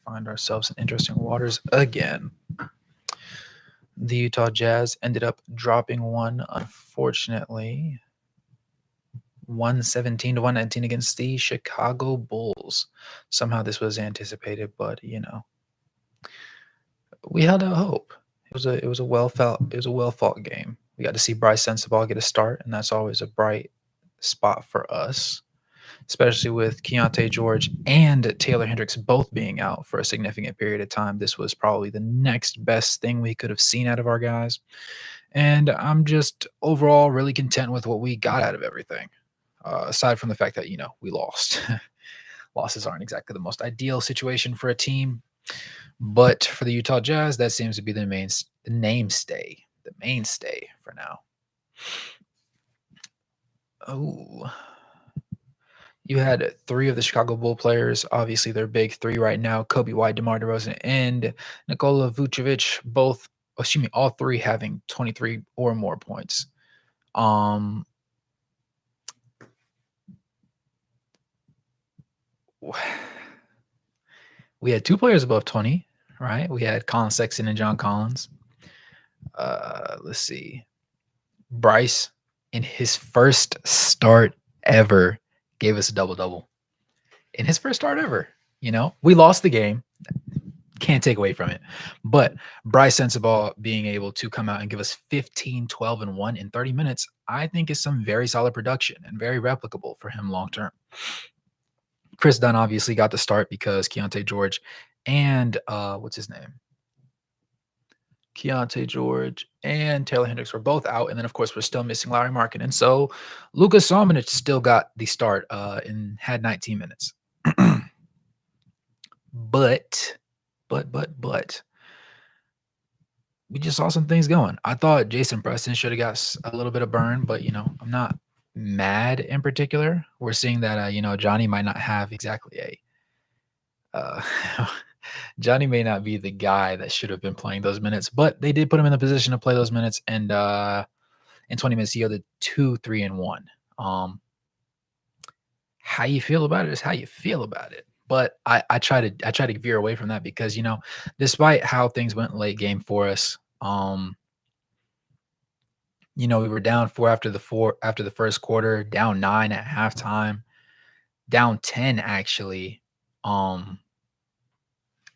find ourselves in interesting waters again. The Utah Jazz ended up dropping one, unfortunately, 117 to 119 against the Chicago Bulls. Somehow this was anticipated, but we held out hope. It was a well fought game. We got to see Bryce Sensabaugh get a start, and that's always a bright spot for us, especially with Keontae George and Taylor Hendricks both being out for a significant period of time. This was probably the next best thing we could have seen out of our guys. And I'm just overall really content with what we got out of everything. Aside from the fact that, we lost. Losses aren't exactly the most ideal situation for a team. But for the Utah Jazz, that seems to be the mainstay for now. Oh, you had three of the Chicago Bull players. Obviously, their big three right now: Kobe White, DeMar DeRozan, and Nikola Vucevic. All three having 23 or more points. Um, we had two players above 20, right? We had Colin Sexton and John Collins. Let's see. Bryce, in his first start ever, gave us a double double. In his first start ever, we lost the game. Can't take away from it. But Bryce Sensabaugh being able to come out and give us 15, 12, and 1 in 30 minutes, I think is some very solid production and very replicable for him long term. Chris Dunn obviously got the start because Keontae George and what's his name? Keontae George and Taylor Hendricks were both out. And then, of course, we're still missing Larry Markin. And so Lucas Salmonic still got the start and had 19 minutes. But we just saw some things going. I thought Jason Preston should have got a little bit of burn, but I'm not mad in particular. We're seeing that Johnny might not have exactly a Johnny may not be the guy that should have been playing those minutes, but they did put him in the position to play those minutes, and in 20 minutes he yielded 2, 3, and 1. How you feel about it is how you feel about it. But I try to veer away from that because despite how things went late game for us, we were down four after the first quarter, down 9 at halftime, down 10 actually,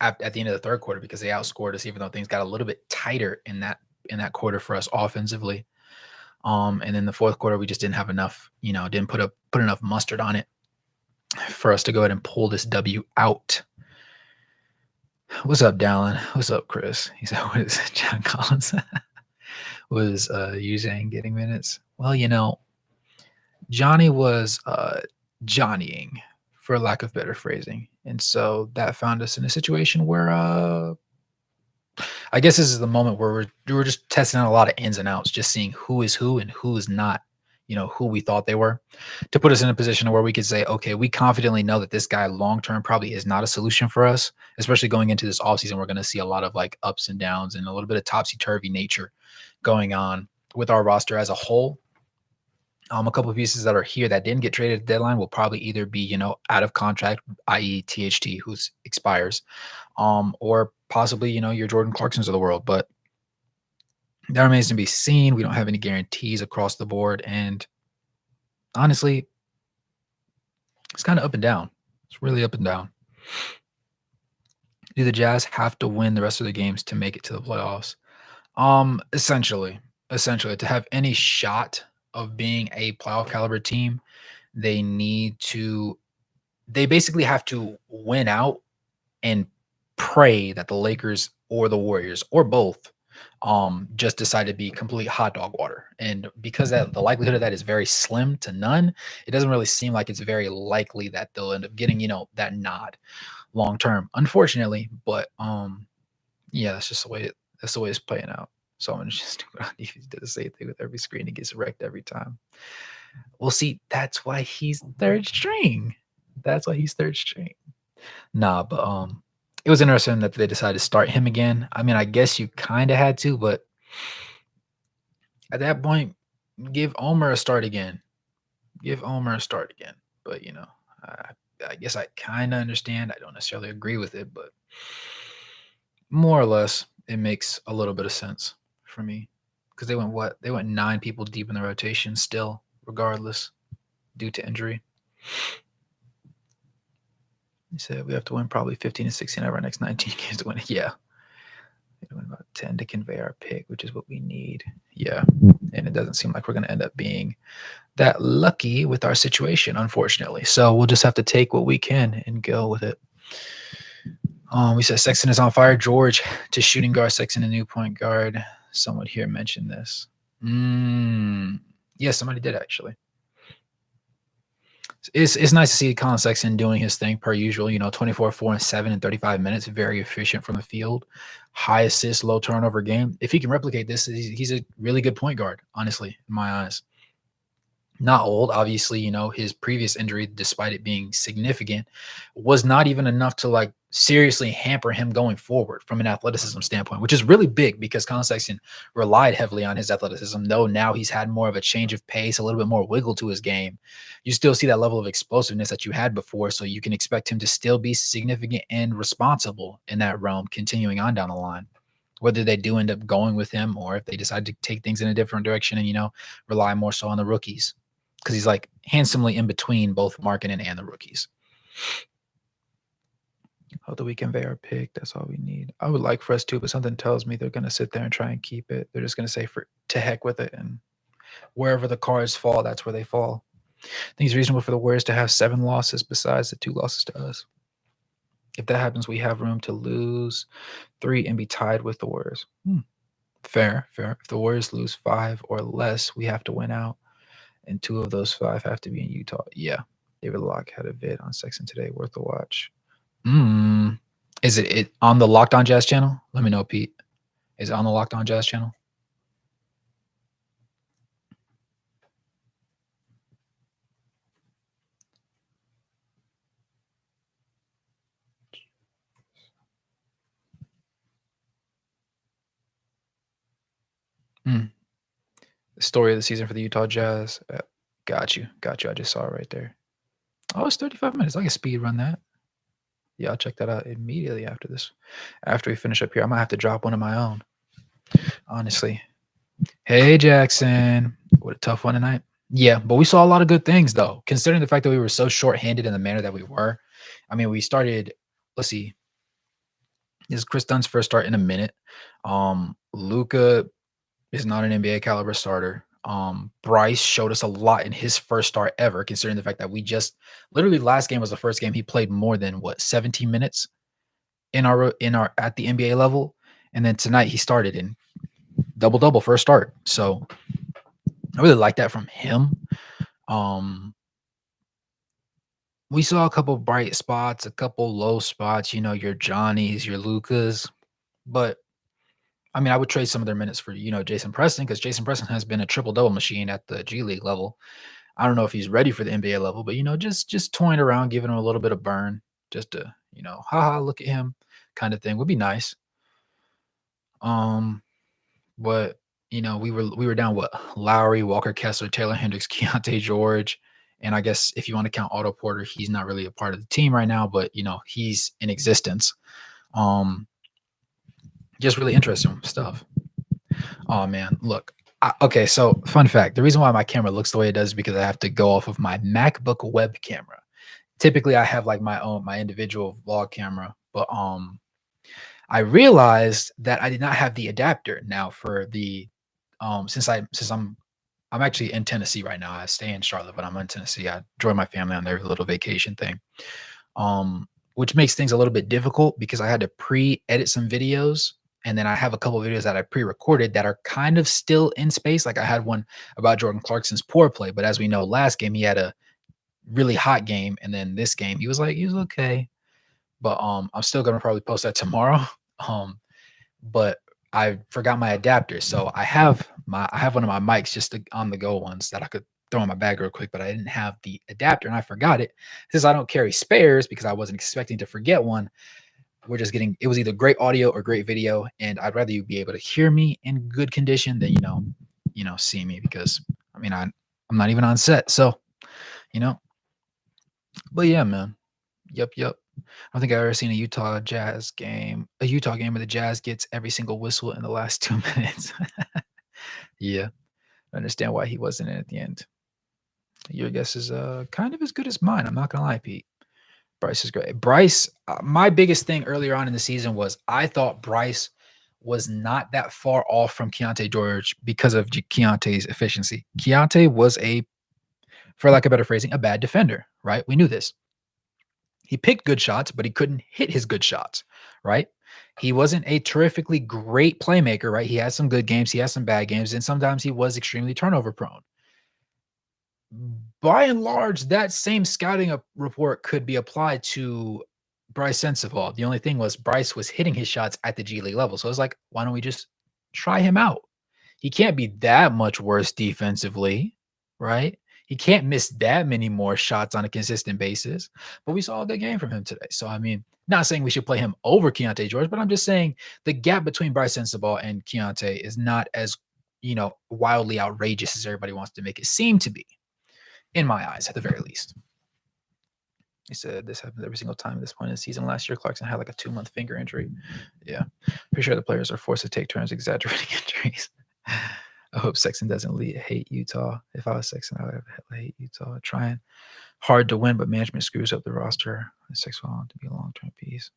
at the end of the third quarter because they outscored us, even though things got a little bit tighter in that quarter for us offensively. And then the fourth quarter, we just didn't have enough, didn't put enough mustard on it for us to go ahead and pull this W out. What's up, Dallin? What's up, Chris? He said, what is it? John Collins was using getting minutes. Well, Johnny was Johnnying, for lack of better phrasing. And so that found us in a situation where I guess this is the moment where we're just testing out a lot of ins and outs, just seeing who is who and who is not, who we thought they were, to put us in a position where we could say, okay, we confidently know that this guy long term probably is not a solution for us, especially going into this offseason. We're going to see a lot of like ups and downs and a little bit of topsy-turvy nature going on with our roster as a whole. A couple of pieces that are here that didn't get traded at the deadline will probably either be, out of contract, i.e. THT, who's expires, or possibly, your Jordan Clarksons of the world. But that remains to be seen. We don't have any guarantees across the board. And honestly, it's kind of up and down. It's really up and down. Do the Jazz have to win the rest of the games to make it to the playoffs? Essentially, to have any shot of being a playoff caliber team, they basically have to win out and pray that the Lakers or the Warriors or both just decide to be complete hot dog water. And because the likelihood of that is very slim to none, it doesn't really seem like it's very likely that they'll end up getting, that nod long term, unfortunately. But yeah, that's just the way it's playing out. So I'm gonna just do what he did the same thing with every screen. He gets wrecked every time. Well, see, that's why he's third string. Nah, but it was interesting that they decided to start him again. I mean, I guess you kind of had to, but at that point, give Omer a start again. But I guess I kind of understand. I don't necessarily agree with it, but more or less, it makes a little bit of sense for me because they went what? They went 9 people deep in the rotation still, regardless, due to injury. He said we have to win probably 15 to 16 out of our next 19 games to win it. Yeah. We have to win about 10 to convey our pick, which is what we need. Yeah. And it doesn't seem like we're going to end up being that lucky with our situation, unfortunately. So we'll just have to take what we can and go with it. We said Sexton is on fire. George to shooting guard, Sexton a new point guard. Someone here mentioned this. Yeah, somebody did actually. It's nice to see Colin Sexton doing his thing per usual. 24, 4, and 7 in 35 minutes. Very efficient from the field. High assist, low turnover game. If he can replicate this, he's a really good point guard, honestly, in my eyes. Not old, obviously, his previous injury, despite it being significant, was not even enough to like seriously hamper him going forward from an athleticism standpoint, which is really big because Colin Sexton relied heavily on his athleticism. Though now he's had more of a change of pace, a little bit more wiggle to his game. You still see that level of explosiveness that you had before, so you can expect him to still be significant and responsible in that realm, continuing on down the line. Whether they do end up going with him or if they decide to take things in a different direction and rely more so on the rookies because he's like handsomely in between both Markkanen and the rookies. How do we convey our pick? That's all we need. I would like for us to, but something tells me they're going to sit there and try and keep it. They're just going to say to heck with it, and wherever the cards fall, that's where they fall. I think it's reasonable for the Warriors to have 7 losses besides the 2 losses to us. If that happens, we have room to lose 3 and be tied with the Warriors. Fair. If the Warriors lose 5 or less, we have to win out. And 2 of those 5 have to be in Utah. Yeah. David Locke had a vid on Sexton today. Worth a watch. Is it on the Locked On Jazz channel? Let me know, Pete. Is it on the Locked On Jazz channel? The story of the season for the Utah Jazz. Got you. I just saw it right there. Oh, it's 35 minutes. I can speed run that. Yeah, I'll check that out immediately after this. After we finish up here, I might have to drop one of my own. Honestly. Hey, Jackson. What a tough one tonight. Yeah, but we saw a lot of good things, though, considering the fact that we were so short-handed in the manner that we were. I mean, we started, let's see. This is Chris Dunn's first start in a minute. Luka is not an NBA caliber starter. Bryce showed us a lot in his first start ever, considering the fact that we just literally last game was the first game he played more than 17 minutes in our at the NBA level, and then tonight he started in double first start. So I really like that from him. We saw a couple bright spots, a couple low spots. Your Johnnies, your Lucas, but I mean, I would trade some of their minutes for Jason Preston because Jason Preston has been a triple double machine at the G League level. I don't know if he's ready for the NBA level, but just toying around, giving him a little bit of burn, just to haha, look at him, kind of thing would be nice. But we were down what Lowry, Walker Kessler, Taylor Hendricks, Keontae George, and I guess if you want to count Otto Porter, he's not really a part of the team right now, but he's in existence. Just really interesting stuff. Oh man, look. Okay, so fun fact: the reason why my camera looks the way it does is because I have to go off of my MacBook web camera. Typically, I have like my individual vlog camera, but I realized that I did not have the adapter now for the since I'm actually in Tennessee right now. I stay in Charlotte, but I'm in Tennessee. I join my family on their little vacation thing. Which makes things a little bit difficult because I had to pre-edit some videos. And then I have a couple of videos that I pre-recorded that are kind of still in space. Like I had one about Jordan Clarkson's poor play, but as we know, last game he had a really hot game, and then this game he was okay. But I'm still gonna probably post that tomorrow. But I forgot my adapter, so I have one of my mics just on the go ones that I could throw in my bag real quick, but I didn't have the adapter and I forgot it. Since I don't carry spares because I wasn't expecting to forget one, we're just getting it was either great audio or great video, and I'd rather you be able to hear me in good condition than see me because I mean I'm not even on set, so but yeah, man. Yep. I don't think I've ever seen a Utah game where the Jazz gets every single whistle in the last 2 minutes. Yeah, I understand why he wasn't in at the end. Your guess is, kind of as good as mine, I'm not gonna lie, Pete. Bryce is great. Bryce, my biggest thing earlier on in the season was I thought Bryce was not that far off from Keontae George because of Keontae's efficiency. Keontae was for lack of better phrasing, a bad defender, right? We knew this. He picked good shots, but he couldn't hit his good shots, right? He wasn't a terrifically great playmaker, right? He had some good games, he has some bad games, and sometimes he was extremely turnover prone. By and large, that same scouting report could be applied to Bryce Sensabaugh. The only thing was Bryce was hitting his shots at the G League level. So I was like, why don't we just try him out? He can't be that much worse defensively, right? He can't miss that many more shots on a consistent basis. But we saw a good game from him today. So I mean, not saying we should play him over Keontae George, but I'm just saying the gap between Bryce Sensabaugh and Keontae is not as wildly outrageous as everybody wants to make it seem to be, in my eyes, at the very least. He said this happens every single time at this point in the season. Last year, Clarkson had like a 2-month finger injury. Yeah. Pretty sure the players are forced to take turns exaggerating injuries. I hope Sexton doesn't hate Utah. If I was Sexton, I would hate Utah. Trying hard to win, but management screws up the roster. Sexton want to be a long-term piece.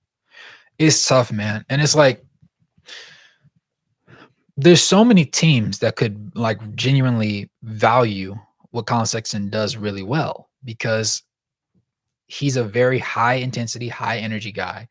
It's tough, man. And it's like there's so many teams that could like genuinely value what Colin Sexton does really well because he's a very high intensity, high energy guy.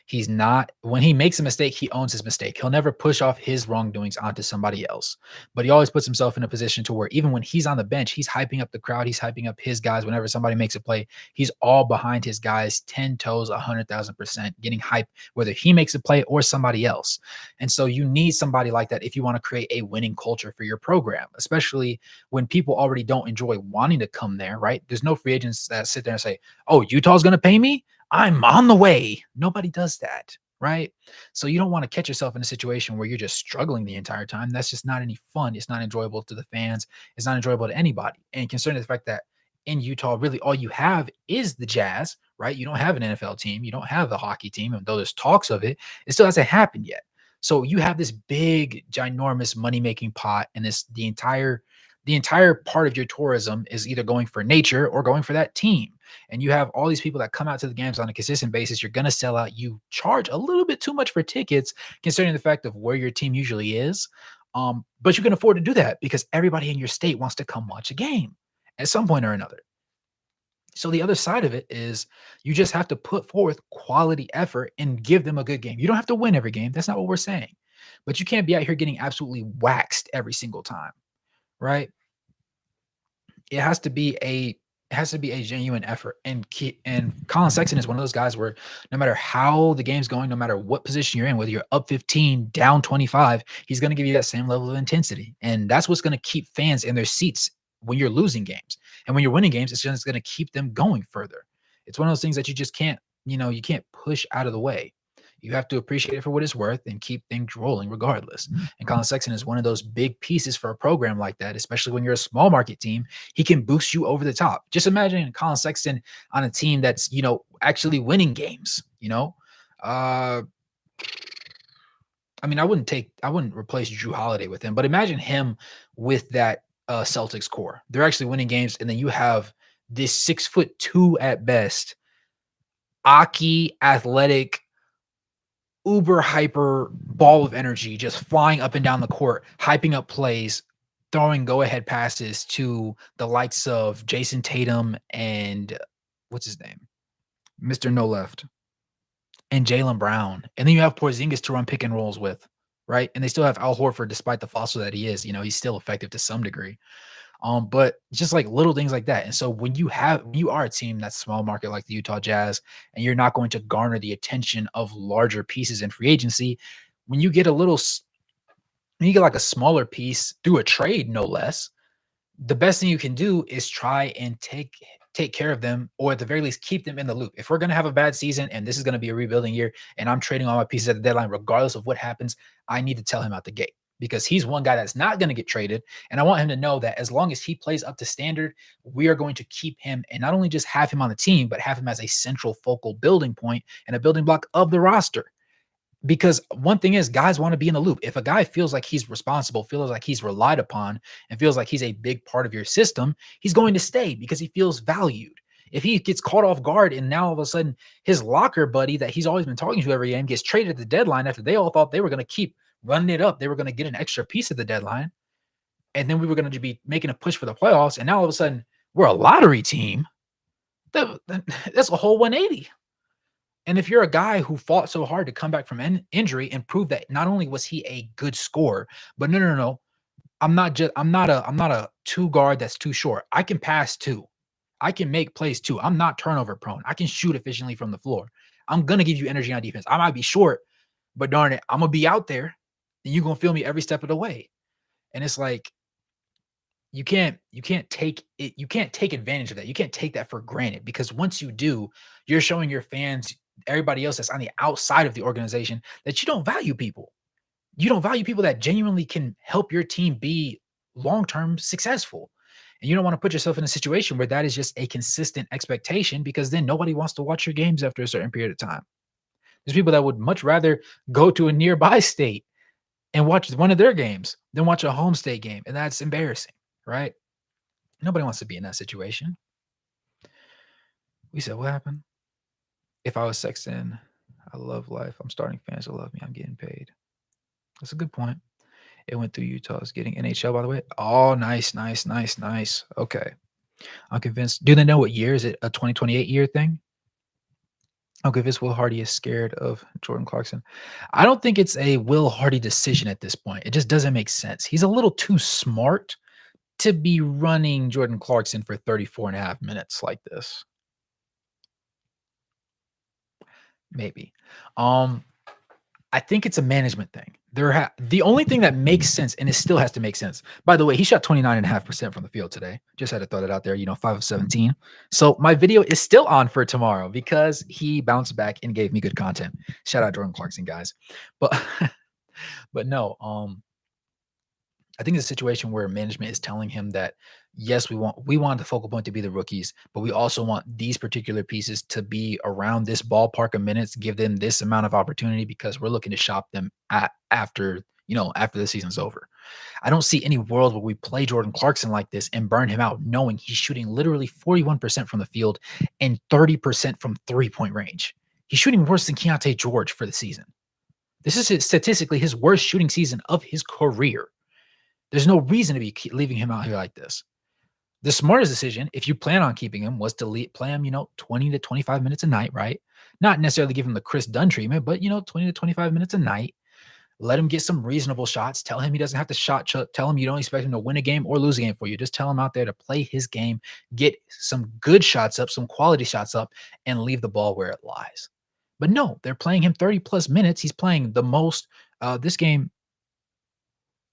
He's not when he makes a mistake, he owns his mistake. He'll never push off his wrongdoings onto somebody else. But he always puts himself in a position to where even when he's on the bench, he's hyping up the crowd, he's hyping up his guys. Whenever somebody makes a play, he's all behind his guys, 10 toes, 100,000%, getting hype, whether he makes a play or somebody else. And so you need somebody like that if you want to create a winning culture for your program, especially when people already don't enjoy wanting to come there, right? There's no free agents that sit there and say, oh, Utah's going to pay me? I'm on the way. Nobody does that, right? So you don't want to catch yourself in a situation where you're just struggling the entire time. That's just not any fun. It's not enjoyable to the fans. It's not enjoyable to anybody. And considering the fact that in Utah, really all you have is the Jazz, right? You don't have an NFL team. You don't have a hockey team. And though there's talks of it, it still hasn't happened yet. So you have this big, ginormous money-making pot, and the entire part of your tourism is either going for nature or going for that team. And you have all these people that come out to the games on a consistent basis. You're going to sell out. You charge a little bit too much for tickets, considering the fact of where your team usually is. But you can afford to do that because everybody in your state wants to come watch a game at some point or another. So the other side of it is you just have to put forth quality effort and give them a good game. You don't have to win every game. That's not what we're saying. But you can't be out here getting absolutely waxed every single time, right? It has to be a genuine effort. And Colin Sexton is one of those guys where no matter how the game's going, no matter what position you're in, whether you're up 15, down 25, he's going to give you that same level of intensity. And that's what's going to keep fans in their seats when you're losing games. And when you're winning games, it's just going to keep them going further. It's one of those things that you just you can't push out of the way. You have to appreciate it for what it's worth and keep things rolling regardless. And Colin Sexton is one of those big pieces for a program like that, especially when you're a small market team. He can boost you over the top. Just imagine Colin Sexton on a team that's, actually winning games, Uh, I mean, I wouldn't replace Drew Holiday with him, but imagine him with that Celtics core. They're actually winning games, and then you have this 6'2" at best, Aki athletic uber hyper ball of energy just flying up and down the court, hyping up plays, throwing go ahead passes to the likes of Jason Tatum and what's his name? Mr. No Left and Jalen Brown. And then you have Porzingis to run pick and rolls with, right? And they still have Al Horford, despite the fossil that he is. He's still effective to some degree. But just like little things like that. And so when you are a team that's small market like the Utah Jazz, and you're not going to garner the attention of larger pieces in free agency, when you get when you get like a smaller piece through a trade, no less, the best thing you can do is try and take care of them, or at the very least keep them in the loop. If we're going to have a bad season and this is going to be a rebuilding year and I'm trading all my pieces at the deadline, regardless of what happens, I need to tell him out the gate. because he's one guy that's not going to get traded. And I want him to know that as long as he plays up to standard, we are going to keep him and not only just have him on the team, but have him as a central focal building point and a building block of the roster. Because one thing is, guys want to be in the loop. If a guy feels like he's responsible, feels like he's relied upon, and feels like he's a big part of your system, he's going to stay because he feels valued. If he gets caught off guard and now all of a sudden his locker buddy that he's always been talking to every game gets traded at the deadline after they all thought they were going to keep running it up, they were going to get an extra piece at the deadline, and then we were going to be making a push for the playoffs, and now all of a sudden we're a lottery team. That's a whole 180. And if you're a guy who fought so hard to come back from injury and prove that not only was he a good scorer, but no, I'm not a two guard that's too short. I can pass too. I can make plays too. I'm not turnover prone. I can shoot efficiently from the floor. I'm gonna give you energy on defense. I might be short, but darn it, I'm gonna be out there, and you're gonna feel me every step of the way. And it's like you can't take advantage of that. You can't take that for granted because once you do, you're showing your fans, everybody else that's on the outside of the organization, that you don't value people. You don't value people that genuinely can help your team be long-term successful. And you don't want to put yourself in a situation where that is just a consistent expectation because then nobody wants to watch your games after a certain period of time. There's people that would much rather go to a nearby state and watch one of their games than watch a home state game. And that's embarrassing, right? Nobody wants to be in that situation. We said, what happened? If I was Sexton, I love life. I'm starting fans that love me. I'm getting paid. That's a good point. It went through Utah. It's getting NHL, by the way. Oh, nice, nice, nice, nice. Okay. I'm convinced. Do they know what year? Is it a 2028 year thing? I'm convinced Will Hardy is scared of Jordan Clarkson. I don't think it's a Will Hardy decision at this point. It just doesn't make sense. He's a little too smart to be running Jordan Clarkson for 34 and a half minutes like this. Maybe. Um, I think it's a management thing. The only thing that makes sense, and it still has to make sense. By the way, he shot 29.5% from the field today. Just had to throw that out there, 5 of 17. So my video is still on for tomorrow because he bounced back and gave me good content. Shout out Jordan Clarkson, guys. But but no, I think it's a situation where management is telling him that yes, we want the focal point to be the rookies, but we also want these particular pieces to be around this ballpark of minutes, give them this amount of opportunity because we're looking to shop them after the season's over. I don't see any world where we play Jordan Clarkson like this and burn him out, knowing he's shooting literally 41% from the field and 30% from 3-point range. He's shooting worse than Keontae George for the season. This is statistically his worst shooting season of his career. There's no reason to be leaving him out here like this. The smartest decision, if you plan on keeping him, was to play him, 20 to 25 minutes a night, right? Not necessarily give him the Chris Dunn treatment, but 20 to 25 minutes a night. Let him get some reasonable shots. Tell him he doesn't have to tell him you don't expect him to win a game or lose a game for you. Just tell him out there to play his game, get some good shots up, some quality shots up, and leave the ball where it lies. But no, they're playing him 30 plus minutes. He's playing the most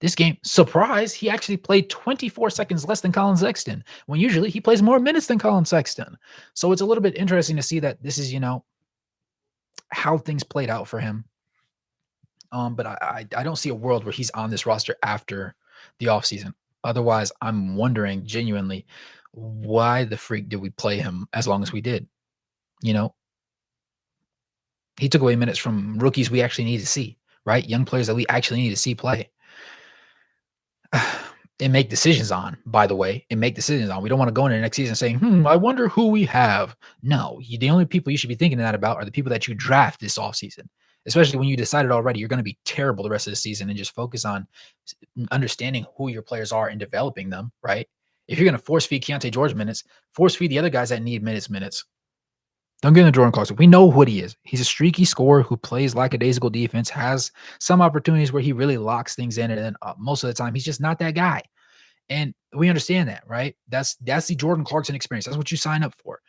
this game, surprise, he actually played 24 seconds less than Colin Sexton, when usually he plays more minutes than Colin Sexton. So it's a little bit interesting to see that this is, how things played out for him. But I don't see a world where he's on this roster after the offseason. Otherwise, I'm wondering genuinely, why the freak did we play him as long as we did? He took away minutes from rookies we actually need to see, right? Young players that we actually need to see play. And make decisions on, by the way, We don't want to go into the next season saying, I wonder who we have. No, the only people you should be thinking that about are the people that you draft this offseason, especially when you decided already you're going to be terrible the rest of the season, and just focus on understanding who your players are and developing them, right? If you're going to force feed Keontae George minutes, force feed the other guys that need minutes. Don't get into Jordan Clarkson. We know what he is. He's a streaky scorer who plays lackadaisical defense, has some opportunities where he really locks things in, and then most of the time he's just not that guy. And we understand that, right? That's the Jordan Clarkson experience. That's what you sign up for.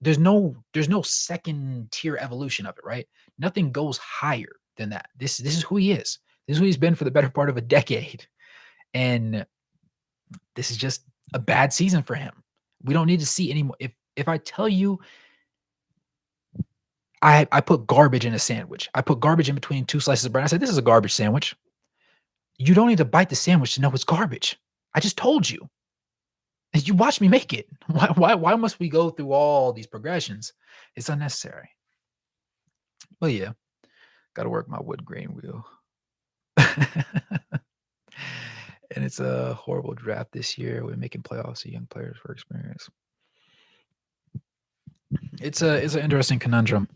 There's no second tier evolution of it, right? Nothing goes higher than that. This is who he is. This is who he's been for the better part of a decade. And this is just a bad season for him. We don't need to see any more. If I tell you I put garbage in a sandwich, I put garbage in between two slices of bread, I said, this is a garbage sandwich. You don't need to bite the sandwich to know it's garbage. I just told you. And you watched me make it. Why must we go through all these progressions? It's unnecessary. But yeah, gotta work my wood grain wheel. And it's a horrible draft this year. We're making playoffs of young players for experience. It's an interesting conundrum.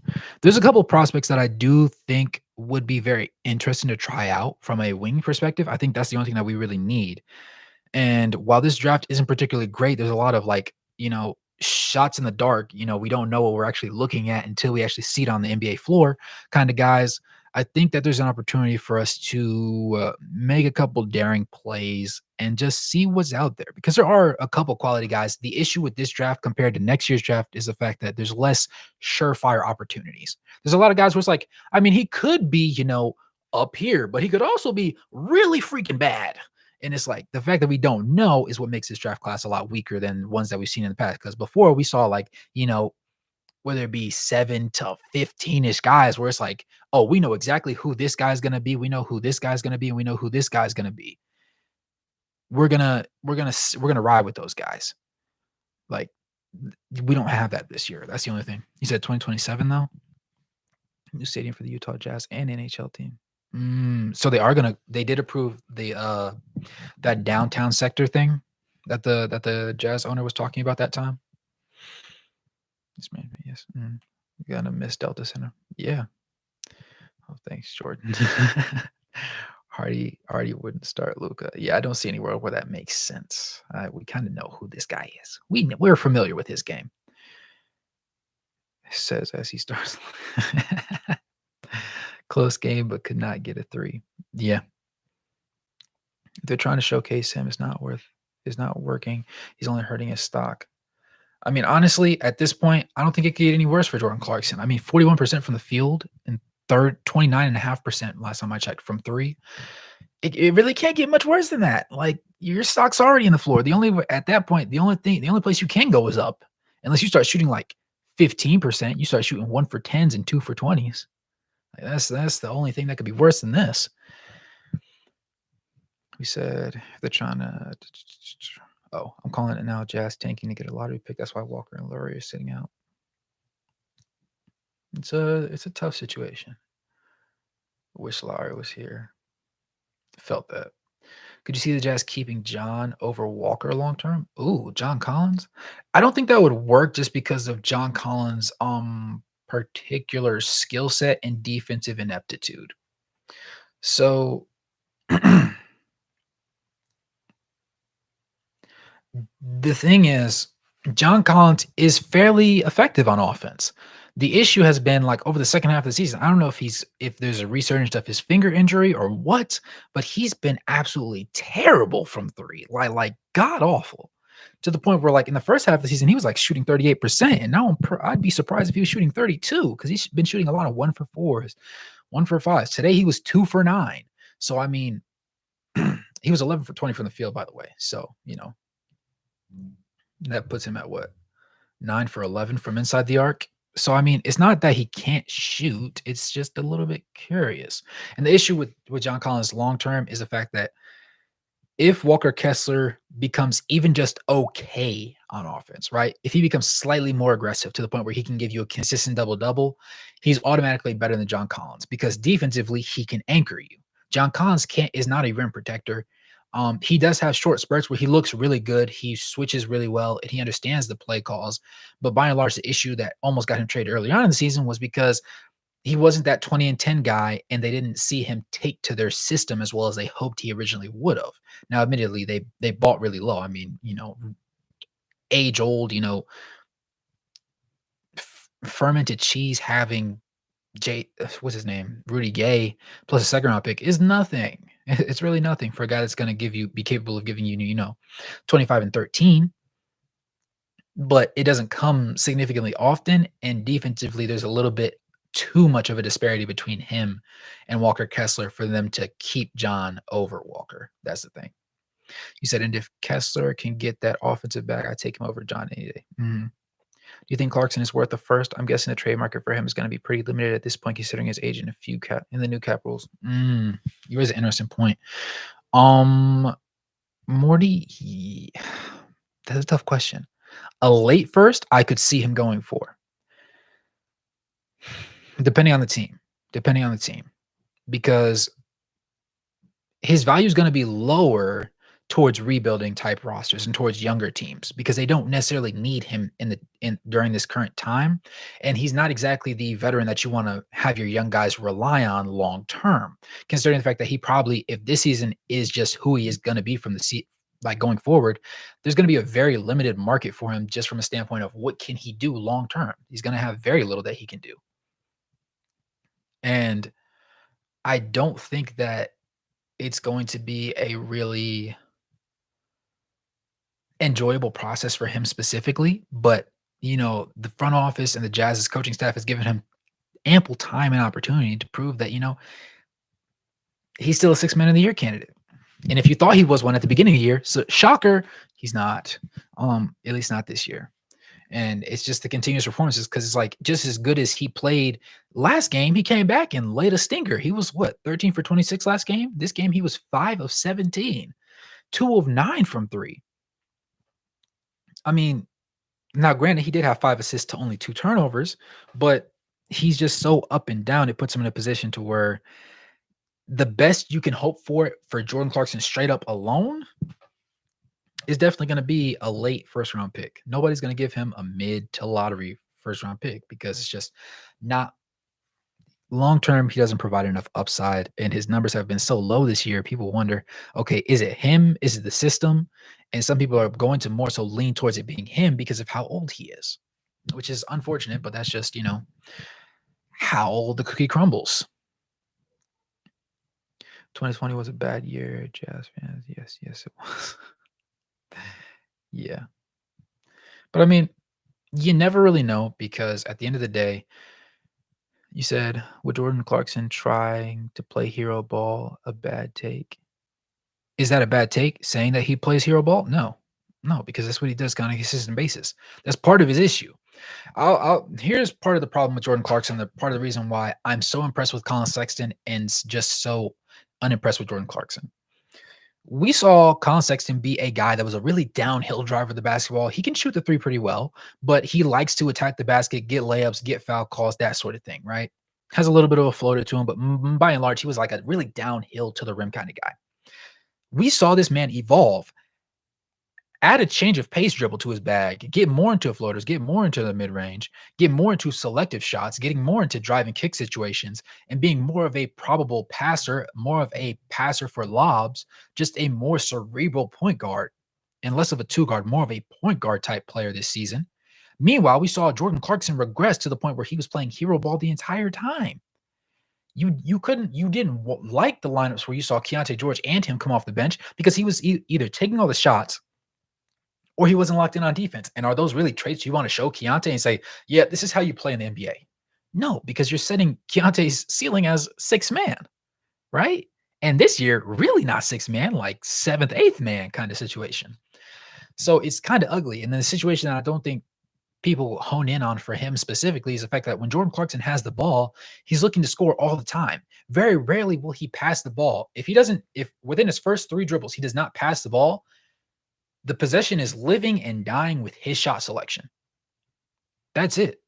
There's a couple prospects that I do think would be very interesting to try out from a wing perspective. I think that's the only thing that we really need. And while this draft isn't particularly great, there's a lot of like, shots in the dark. We don't know what we're actually looking at until we actually see it on the NBA floor kind of guys. I think that there's an opportunity for us to make a couple daring plays and just see what's out there because there are a couple quality guys. The issue with this draft compared to next year's draft is the fact that there's less surefire opportunities. There's a lot of guys where it's like, I mean, he could be, up here, but he could also be really freaking bad. And it's like the fact that we don't know is what makes this draft class a lot weaker than ones that we've seen in the past. Because before we saw like, whether it be 7 to 15-ish guys where it's like, oh, we know exactly who this guy's gonna be. We know who this guy's gonna be, and we know who this guy's gonna be. We're gonna ride with those guys. Like we don't have that this year. That's the only thing. You said 2027 though? New stadium for the Utah Jazz and NHL team. So they did approve that downtown sector thing that the Jazz owner was talking about that time? Yes, man. Yes. You got to miss Delta Center. Yeah. Oh, thanks, Jordan. Hardy wouldn't start Luca. Yeah, I don't see anywhere where that makes sense. We kind of know who this guy is. We're familiar with his game. Says as he starts. Close game, but could not get a three. Yeah. They're trying to showcase him. It's not working. He's only hurting his stock. I mean, honestly, at this point, I don't think it could get any worse for Jordan Clarkson. I mean, 41% from the field and 29.5% last time I checked from three. It really can't get much worse than that. Like your stock's already in the floor. At that point, the only place you can go is up. Unless you start shooting like 15%, you start shooting 1 for 10s and 2 for 20s. Like that's the only thing that could be worse than this. We said they're trying to. Oh, I'm calling it now. Jazz tanking to get a lottery pick. That's why Walker and Lurie are sitting out. It's a tough situation. Wish Larry was here. Felt that. Could you see the Jazz keeping John over Walker long term? Ooh, John Collins. I don't think that would work just because of John Collins' particular skill set and defensive ineptitude. So the thing is, John Collins is fairly effective on offense. The issue has been like over the second half of the season. I don't know if there's a resurgence of his finger injury or what, but he's been absolutely terrible from three, like god awful, to the point where like in the first half of the season he was like shooting 38%, and now I'd be surprised if he was shooting 32 because he's been shooting a lot of 1 for 4s, 1 for 5s. Today he was 2 for 9. So I mean, he was 11 for 20 from the field, by the way. So that puts him at what? 9 for 11 from inside the arc. So I mean, it's not that he can't shoot, it's just a little bit curious. And the issue with John Collins long term is the fact that if Walker Kessler becomes even just okay on offense, right? If he becomes slightly more aggressive to the point where he can give you a consistent double double, he's automatically better than John Collins because defensively he can anchor you. John Collins is not a rim protector. He does have short spurts where he looks really good. He switches really well and he understands the play calls. But by and large, the issue that almost got him traded early on in the season was because he wasn't that 20 and 10 guy, and they didn't see him take to their system as well as they hoped he originally would have. Now, admittedly, they bought really low. I mean, age old, fermented cheese having what's his name, Rudy Gay plus a second round pick is nothing. It's really nothing for a guy that's going to be capable of giving you, 25 and 13. But it doesn't come significantly often. And defensively, there's a little bit too much of a disparity between him and Walker Kessler for them to keep John over Walker. That's the thing. You said, and if Kessler can get that offensive back, I take him over John any day. Do you think Clarkson is worth the first? I'm guessing the trade market for him is going to be pretty limited at this point, considering his age and a few cap in the new cap rules. You raise an interesting point. Um, Morty, that's a tough question. A late first, I could see him going for, depending on the team. Depending on the team, because his value is going to be lower towards rebuilding type rosters and towards younger teams because they don't necessarily need him in during this current time, and he's not exactly the veteran that you want to have your young guys rely on long term, considering the fact that he probably, if this season is just who he is going to be from the seat, like going forward, there's going to be a very limited market for him just from a standpoint of what can he do long term. He's going to have very little that he can do, and I don't think that it's going to be a really enjoyable process for him specifically, but, the front office and the Jazz's coaching staff has given him ample time and opportunity to prove that, he's still a 6 man of the year candidate. And if you thought he was one at the beginning of the year, so shocker, he's not, at least not this year. And it's just the continuous performances because it's like just as good as he played last game, he came back and laid a stinker. He was what, 13 for 26 last game? This game, he was 5 of 17, 2 of 9 from three. I mean, now granted, he did have 5 assists to only 2 turnovers, but he's just so up and down. It puts him in a position to where the best you can hope for Jordan Clarkson straight up alone is definitely going to be a late first round pick. Nobody's going to give him a mid to lottery first round pick because it's just not long term. He doesn't provide enough upside, and his numbers have been so low this year. People wonder, okay, is it him? Is it the system? And some people are going to more so lean towards it being him because of how old he is, which is unfortunate, but that's just, how the cookie crumbles. 2020 was a bad year, Jazz fans. Yes, yes, it was. Yeah. But I mean, you never really know because at the end of the day, you said, with Jordan Clarkson trying to play hero ball, a bad take. Is that a bad take saying that he plays hero ball? No. No, because that's what he does on a consistent basis. That's part of his issue. Here's part of the problem with Jordan Clarkson. The part of the reason why I'm so impressed with Colin Sexton and just so unimpressed with Jordan Clarkson. We saw Colin Sexton be a guy that was a really downhill driver of the basketball. He can shoot the three pretty well, but he likes to attack the basket, get layups, get foul calls, that sort of thing, right? Has a little bit of a floater to him, but by and large, he was like a really downhill to the rim kind of guy. We saw this man evolve, add a change of pace dribble to his bag, get more into floaters, get more into the mid range, get more into selective shots, getting more into drive and kick situations, and being more of a probable passer, more of a passer for lobs, just a more cerebral point guard and less of a two guard, more of a point guard type player this season. Meanwhile, we saw Jordan Clarkson regress to the point where he was playing hero ball the entire time. You didn't like the lineups where you saw Keontae George and him come off the bench because he was either taking all the shots or he wasn't locked in on defense. And are those really traits you want to show Keontae and say, yeah, this is how you play in the NBA? No, because you're setting Keontae's ceiling as 6 man, right? And this year, really not 6 man, like 7th, 8th man kind of situation. So it's kind of ugly. And then the situation that I don't think people hone in on for him specifically is the fact that when Jordan Clarkson has the ball, he's looking to score all the time. Very rarely will he pass the ball. If within his first 3 dribbles, he does not pass the ball, the possession is living and dying with his shot selection. That's it.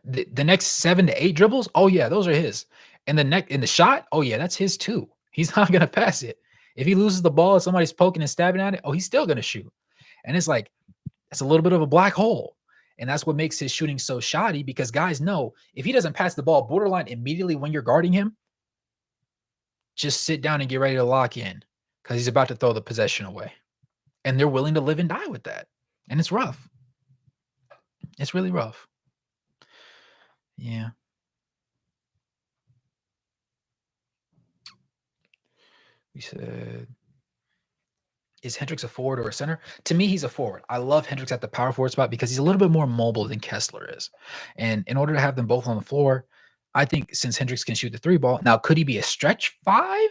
The next 7 to 8 dribbles, oh yeah, those are his. And in the shot, oh yeah, that's his too. He's not gonna pass it. If he loses the ball and somebody's poking and stabbing at it, oh, he's still gonna shoot. And it's like that's a little bit of a black hole. And that's what makes his shooting so shoddy because guys know if he doesn't pass the ball borderline immediately when you're guarding him, just sit down and get ready to lock in because he's about to throw the possession away. And they're willing to live and die with that. And it's rough. It's really rough. Yeah. We said, is Hendricks a forward or a center? To me, he's a forward. I love Hendricks at the power forward spot because he's a little bit more mobile than Kessler is. And in order to have them both on the floor, I think since Hendricks can shoot the 3 ball, now could he be a stretch 5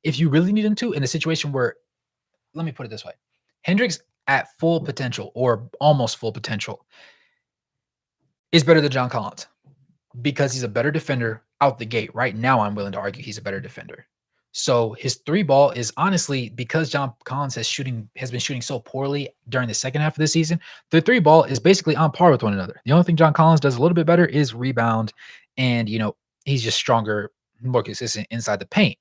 if you really need him to in a situation where, let me put it this way, Hendricks at full potential or almost full potential is better than John Collins because he's a better defender out the gate. Right now, I'm willing to argue he's a better defender. So his three ball is honestly because John Collins has been shooting so poorly during the second half of the season. The three ball is basically on par with one another. The only thing John Collins does a little bit better is rebound, and he's just stronger, more consistent inside the paint.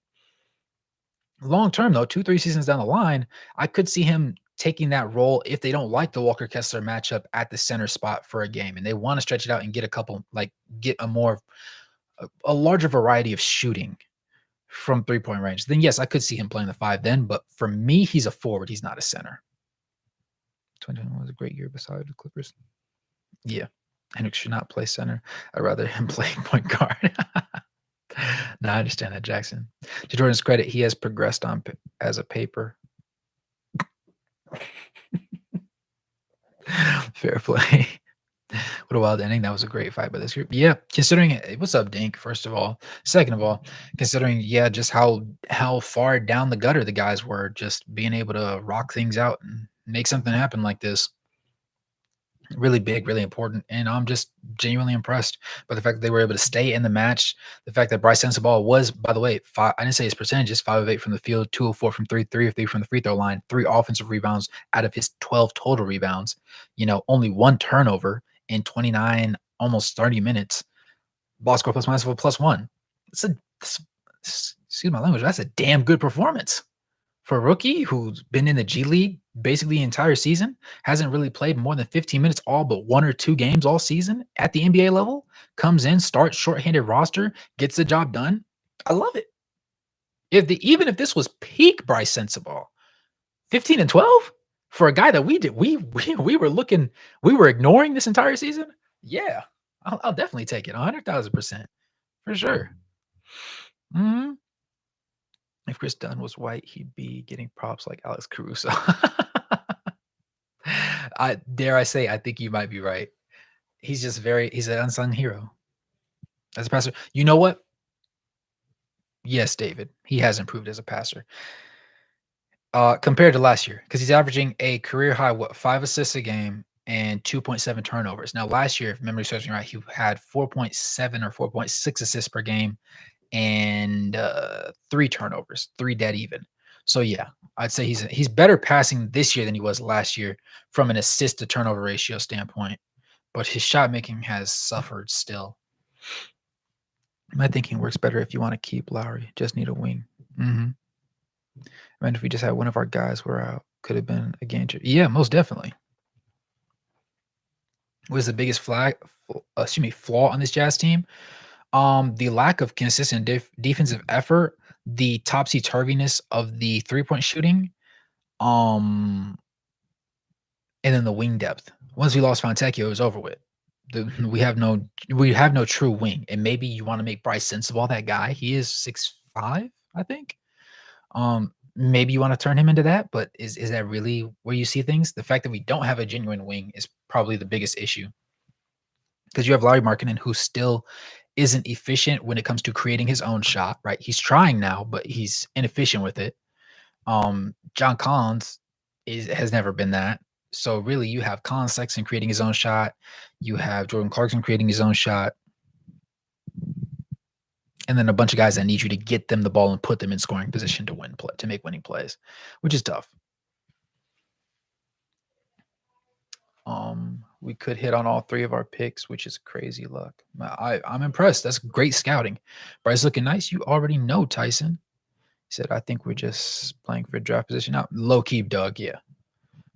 Long term, though, 2, 3 seasons down the line, I could see him taking that role if they don't like the Walker Kessler matchup at the center spot for a game and they want to stretch it out and get a couple, like get a larger variety of shooting from 3-point range. Then yes, I could see him playing the five then. But for me, he's a forward. He's not a center. 2021 was a great year beside the Clippers. Yeah. Henrik should not play center. I'd rather him play point guard. No, I understand that, Jackson. To Jordan's credit, he has progressed as a paper. Fair play. What a wild ending. That was a great fight by this group. Yeah, considering it. What's up, Dink? First of all. Second of all, considering, yeah, just how far down the gutter the guys were, just being able to rock things out and make something happen like this. Really big, really important. And I'm just genuinely impressed by the fact that they were able to stay in the match. The fact that Bryce Sensabaugh was, by the way, I didn't say his percentages, 5 of 8 from the field, 2 of 4 from 3 of 3 from the free throw line, 3 offensive rebounds out of his 12 total rebounds, only 1 turnover in 29, almost 30 minutes. Ball score plus minus of a +1. Excuse my language, that's a damn good performance. For a rookie who's been in the G League basically the entire season, hasn't really played more than 15 minutes all but 1 or 2 games all season at the NBA level, comes in, starts shorthanded roster, gets the job done. I love it. Even if this was peak Bryce Sensabaugh, 15 and 12 for a guy that we were ignoring this entire season. Yeah, I'll definitely take it 100,000% for sure. Mhm. If Chris Dunn was white, he'd be getting props like Alex Caruso. I dare I say, I think you might be right. He's an unsung hero as a passer. You know what? Yes, David, he has improved as a passer. Compared to last year, because he's averaging a career high, 5 assists a game and 2.7 turnovers. Now, last year, if memory serves me right, he had 4.7 or 4.6 assists per game and 3 turnovers, 3 dead even. So yeah, I'd say he's better passing this year than he was last year from an assist to turnover ratio standpoint. But his shot making has suffered still. My thinking works better if you want to keep Lowry. Just need a wing. Mm-hmm. I mean, if we just had one of our guys were out, could have been a game changer. Yeah, most definitely. What is the biggest flaw on this Jazz team? The lack of consistent defensive effort, the topsy turviness of the 3-point shooting, um, and then the wing depth. Once we lost Fontecchio, it was over with. We have no true wing, and maybe you want to make Bryce Sensabaugh that guy. He is 6'5", I think. Maybe you want to turn him into that, but is that really where you see things? The fact that we don't have a genuine wing is probably the biggest issue because you have Larry Markkinen who still isn't efficient when it comes to creating his own shot. Right, he's trying now, but he's inefficient with it. John Collins has never been that. So really, you have Colin Sexton creating his own shot. You have Jordan Clarkson creating his own shot. And then a bunch of guys that need you to get them the ball and put them in scoring position to make winning plays, which is tough. We could hit on all 3 of our picks, which is crazy luck. I'm impressed. That's great scouting. Bryce looking nice. You already know Tyson. He said, I think we're just playing for draft position now. Low key, Doug. Yeah.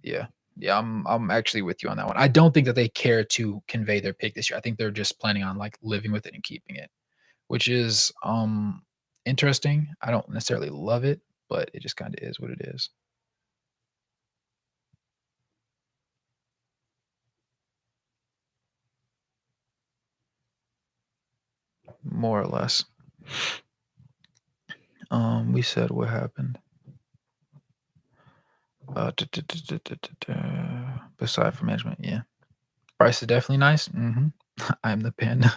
Yeah. Yeah, I'm actually with you on that one. I don't think that they care to convey their pick this year. I think they're just planning on like living with it and keeping it, which is interesting. I don't necessarily love it, but it just kind of is what it is. More or less. We said what happened. Beside for management, yeah. Price is definitely nice. I'm the panda.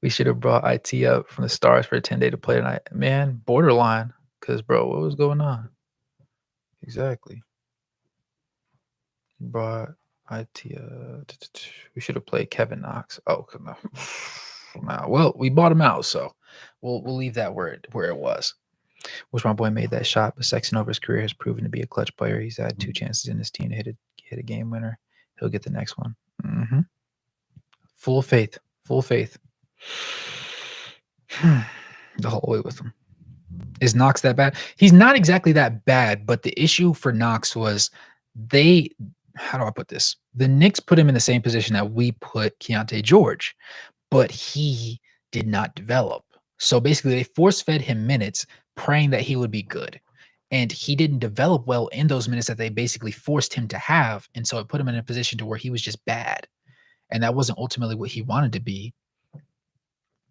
We should have brought IT up from the stars for a 10-day to play tonight. Man, borderline. Cause bro, what was going on? Exactly. Brought IT, we should have played Kevin Knox. Oh, no. Nah, well, we bought him out, so we'll leave that where it was. Wish my boy made that shot, but Sexton over his career has proven to be a clutch player. He's had 2 chances in his team to hit a game winner. He'll get the next one. Full faith, full faith. The whole way with him. Is Knox that bad? He's not exactly that bad, but the issue for Knox was they how do I put this? The Knicks put him in the same position that we put Keontae George, but he did not develop. So basically, they force fed him minutes, praying that he would be good. And he didn't develop well in those minutes that they basically forced him to have. And so it put him in a position to where he was just bad. And that wasn't ultimately what he wanted to be.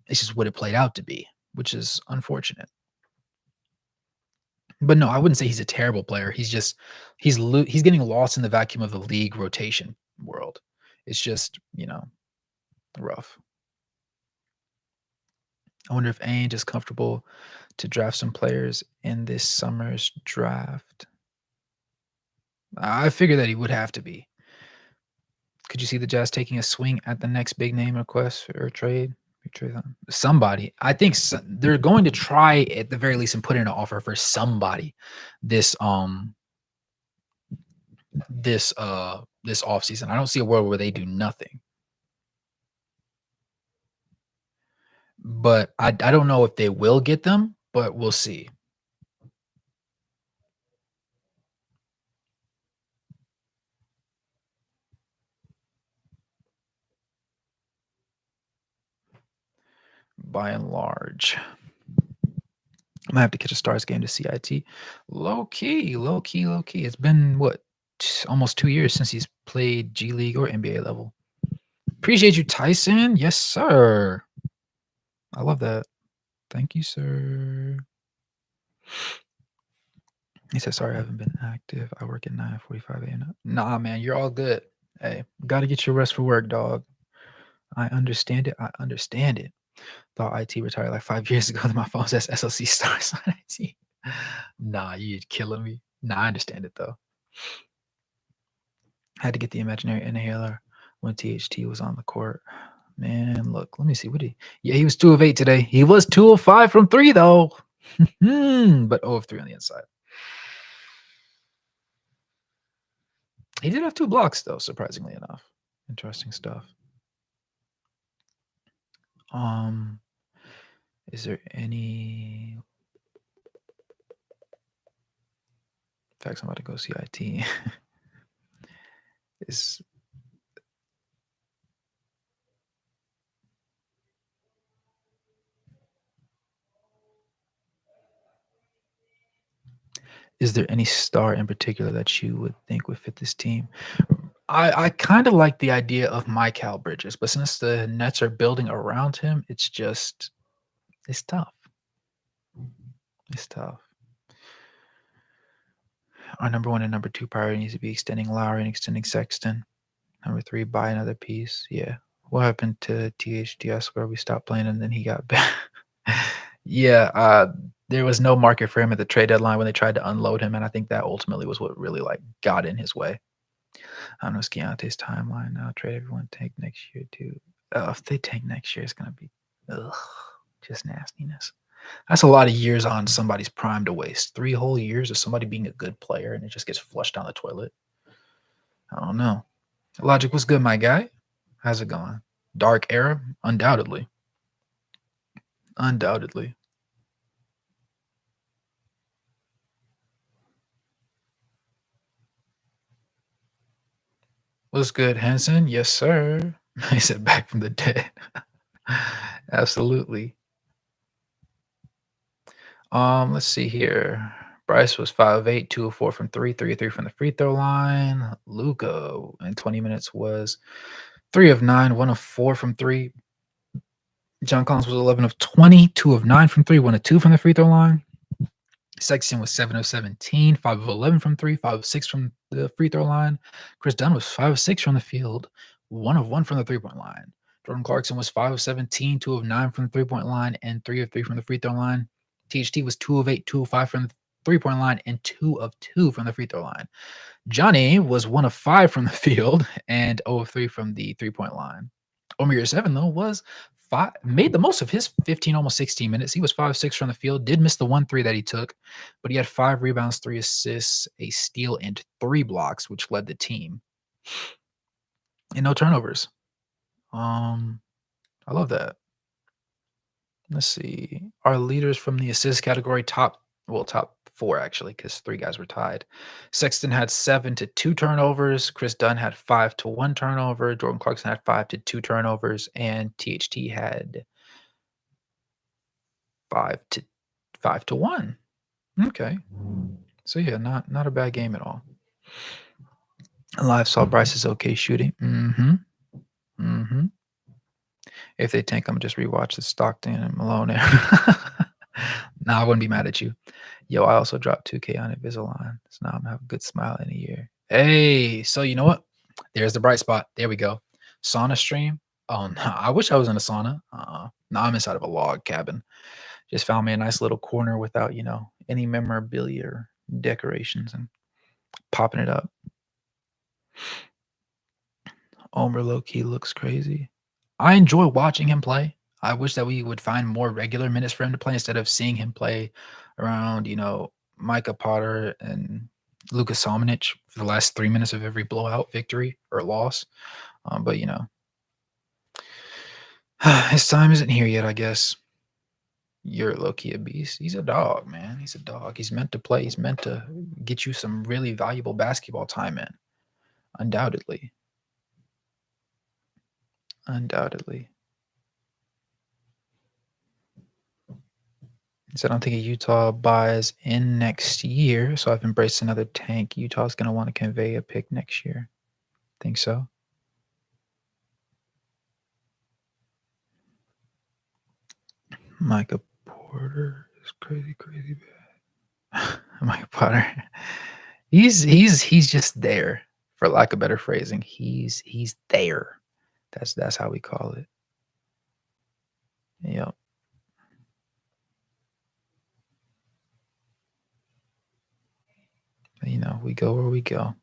It's just what it played out to be, which is unfortunate. But no, I wouldn't say he's a terrible player. He's just he's getting lost in the vacuum of the league rotation world. It's just, rough. I wonder if Ainge is comfortable to draft some players in this summer's draft. I figure that he would have to be. Could you see the Jazz taking a swing at the next big name request or trade? Somebody. I think they're going to try at the very least and put in an offer for somebody this this offseason. I don't see a world where they do nothing. But I don't know if they will get them, but we'll see. By and large. I might have to catch a Stars game to see IT. Low key, low key, low key. It's been what, almost 2 years since he's played G League or NBA level. Appreciate you, Tyson. Yes, sir. I love that. Thank you, sir. He said, sorry, I haven't been active. I work at 9:45 a.m. Nah, man, you're all good. Hey, gotta get your rest for work, dog. I understand it. I understand it. Thought IT retired like 5 years ago. Then my phone says SLC Stars on IT. Nah, you're killing me. Nah, I understand it though. Had to get the imaginary inhaler when THT was on the court. Man, look, let me see. Yeah, he was 2 of 8 today. He was 2 of 5 from 3 though. But 0 of 3 on the inside. He did have 2 blocks though, surprisingly enough. Interesting stuff. Is there any facts I'm about to go see IT? Is there any star in particular that you would think would fit this team? I kind of like the idea of Mikal Bridges, but since the Nets are building around him, it's tough. It's tough. Our number 1 and number 2 priority needs to be extending Lowry and extending Sexton. Number 3, buy another piece. Yeah. What happened to THT? I swear we stopped playing and then he got back. Yeah, there was no market for him at the trade deadline when they tried to unload him, and I think that ultimately was what really got in his way. I don't know, it's Keontae's timeline now. Trade everyone, tank next year too. If they tank next year, it's gonna be just nastiness. That's a lot of years on somebody's prime to waste. 3 whole years of somebody being a good player and it just gets flushed down the toilet. I don't know. Logic was good, my guy. How's it going? Dark era? Undoubtedly. Undoubtedly. What's good, Henson? Yes, sir. He said back from the dead. Absolutely. Let's see here. Bryce was 5 of 8, 2 of 4 from 3, 3 of 3 from the free throw line. Luca in 20 minutes was 3 of 9, 1 of 4 from 3. John Collins was 11 of 20, 2 of 9 from 3, 1 of 2 from the free throw line. Sexton was 7 of 17, 5 of 11 from 3, 5 of 6 from the free throw line. Chris Dunn was 5 of 6 from the field, 1 of 1 from the three-point line. Jordan Clarkson was 5 of 17, 2 of 9 from the three-point line, and 3 of 3 from the free throw line. THT was 2 of 8, 2 of 5 from the three-point line, and 2 of 2 from the free throw line. Johnny was 1 of 5 from the field and 0 of 3 from the three-point line. Omer 7, though, was 5 made the most of his 15, almost 16 minutes. He was 5 6 from the field, did miss the 1 3 that he took, but he had 5 rebounds, 3 assists, a steal, and 3 blocks, which led the team, and no turnovers. Um, I love that. Let's see. Our leaders from the assist category top 4 actually, because 3 guys were tied. Sexton had 7 to 2 turnovers. Chris Dunn had 5 to 1 turnover. Jordan Clarkson had 5 to 2 turnovers, and THT had 5 to 1. Okay. So yeah, not a bad game at all. Live Saul Bryce is okay shooting. If they tank, I'm just rewatch the Stockton and Malone era. Nah, I wouldn't be mad at you. Yo, I also dropped 2K on Invisalign. So now I'm gonna have a good smile in a year. Hey, so you know what? There's the bright spot. There we go. Sauna stream. Oh, no, I wish I was in a sauna. No, I'm inside of a log cabin. Just found me a nice little corner without, any memorabilia or decorations and popping it up. Omer low key looks crazy. I enjoy watching him play. I wish that we would find more regular minutes for him to play instead of seeing him play around, Micah Potter and Lucas Salmonich for the last 3 minutes of every blowout victory or loss. But his time isn't here yet, I guess. You're low key a beast. He's a dog, man. He's a dog. He's meant to play. He's meant to get you some really valuable basketball time in. Undoubtedly. Undoubtedly. He said, I don't think Utah buys in next year, so I've embraced another tank. Utah's going to want to convey a pick next year. Think so? Micah Porter is crazy, crazy bad. Micah Potter. He's just there, for lack of better phrasing. He's there. That's how we call it. Yep. We go where we go.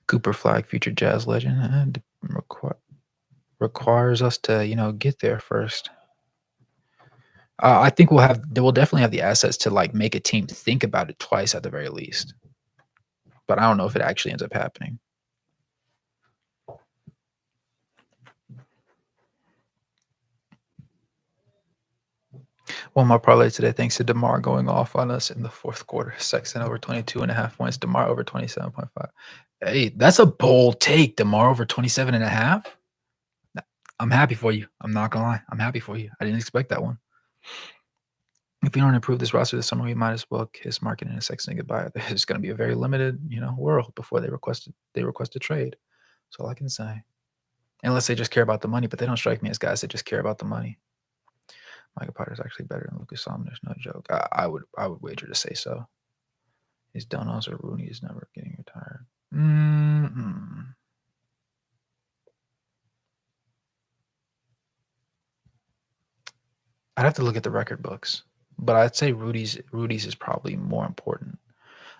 Cooper Flag, future jazz legend, and requires us to get there first. I think we'll definitely have the assets to make a team think about it twice at the very least. But I don't know if it actually ends up happening. One more parlay today, thanks to DeMar going off on us in the fourth quarter. Sexton over 22.5 points. DeMar over 27.5. Hey, that's a bold take. DeMar over 27.5. I'm happy for you. I'm not gonna lie. I'm happy for you. I didn't expect that one. If we don't improve this roster this summer, we might as well kiss Marketing and Sexton goodbye. There's going to be a very limited, world before they request a trade. That's all I can say. Unless they just care about the money, but they don't strike me as guys that just care about the money. Micah Potter is actually better than Lucas Salmonich, no joke. I would wager to say so. His donos or Rooney is never getting retired. I'd have to look at the record books, but I'd say Rudy's is probably more important.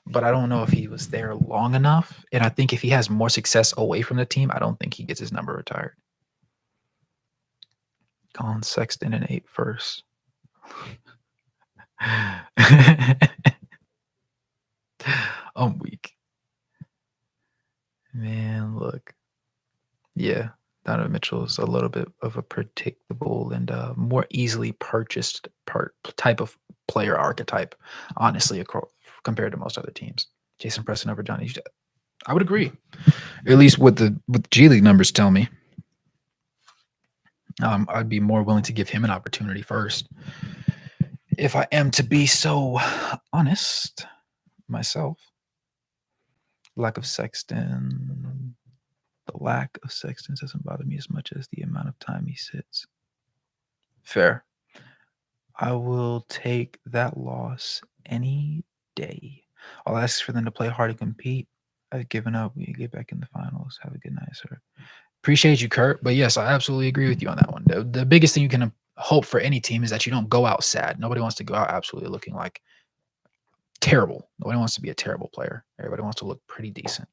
But I don't know if he was there long enough, and I think if he has more success away from the team, I don't think he gets his number retired. Colin Sexton and 8 first. I'm weak. Man, look. Yeah, Donovan Mitchell is a little bit of a predictable and more easily purchased type of player archetype, honestly, compared to most other teams. Jason Preston over Johnny. I would agree, at least what the G League numbers tell me. I'd be more willing to give him an opportunity first, if I am to be so honest myself. Lack of Sexton. The lack of Sexton doesn't bother me as much as the amount of time he sits. Fair. I will take that loss any day. I'll ask for them to play hard and compete. I've given up. We get back in the finals. Have a good night, sir. Appreciate you, Kurt. But yes, I absolutely agree with you on that one. The biggest thing you can hope for any team is that you don't go out sad. Nobody wants to go out absolutely looking like terrible. Nobody wants to be a terrible player. Everybody wants to look pretty decent.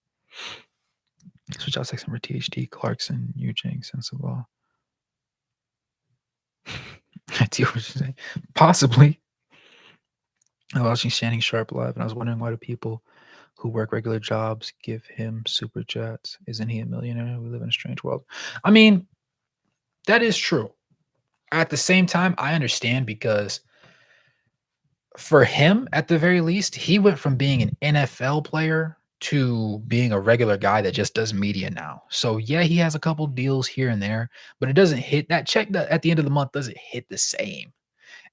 Switch out section for THD, Clarkson, Eugene, Sensible. I see what you're saying. Possibly. I was watching Shannon Sharp live, and I was wondering why do people who work regular jobs give him super chats? Isn't he a millionaire? We live in a strange world. I mean, that is true. At the same time, I understand because for him, at the very least, he went from being an NFL player to being a regular guy that just does media now. So yeah, he has a couple deals here and there, but it doesn't hit that check that at the end of the month doesn't hit the same.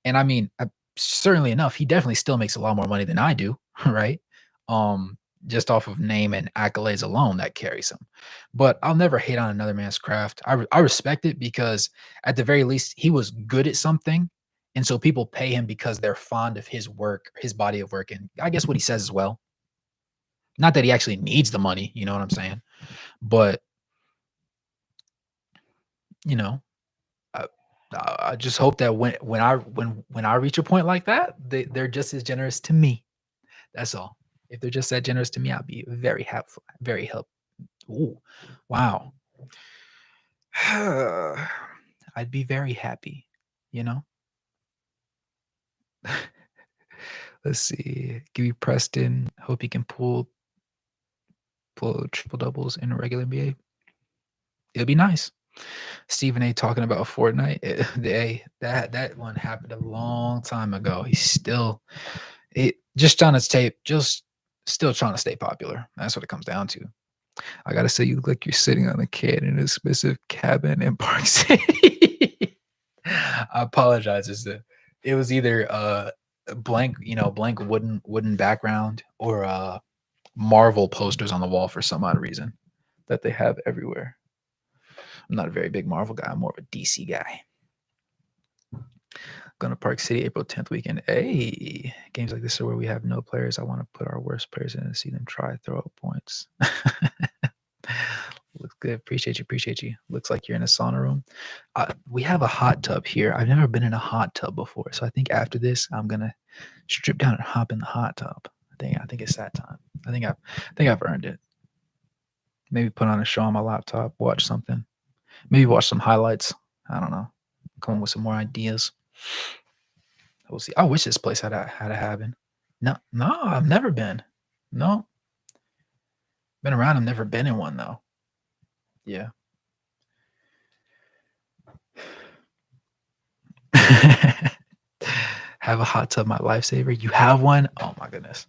And I mean, certainly enough, he definitely still makes a lot more money than I do, right? Um, just off of name and accolades alone, that carries him. But I'll never hate on another man's craft. I respect it because at the very least, he was good at something, and so people pay him because they're fond of his work, his body of work, and I guess what he says as well. Not that he actually needs the money, you know what I'm saying? But you know, I, I just hope that when I reach a point like that, they're just as generous to me. That's all. If they're just that generous to me, I'll be very helpful, very help. Ooh, wow. I'd be very happy, you know? Let's see. Give me Preston. Hope he can pull triple doubles in a regular NBA. It'll be nice. Stephen A talking about Fortnite. That one happened a long time ago. He's still just on his tape, just still trying to stay popular. That's what it comes down to. I gotta say, you look like you're sitting on a can in a specific cabin in Park City. I apologize. It was either a blank, blank wooden background or Marvel posters on the wall for some odd reason that they have everywhere. I'm not a very big Marvel guy. I'm more of a DC guy. Going to Park City April 10th weekend. Hey, games like this are where we have no players. I want to put our worst players in and see them try throw up points. Looks good. Appreciate you. Appreciate you. Looks like you're in a sauna room. We have a hot tub here. I've never been in a hot tub before, so I think after this, I'm gonna strip down and hop in the hot tub. I think it's that time. I think I've earned it. Maybe put on a show on my laptop, watch something. Maybe watch some highlights. I don't know. Come up with some more ideas. We'll see. I wish this place had a cabin. No, no, I've never been. No, been around. I've never been in one though. Yeah. Have a hot tub, my lifesaver. You have one? Oh my goodness.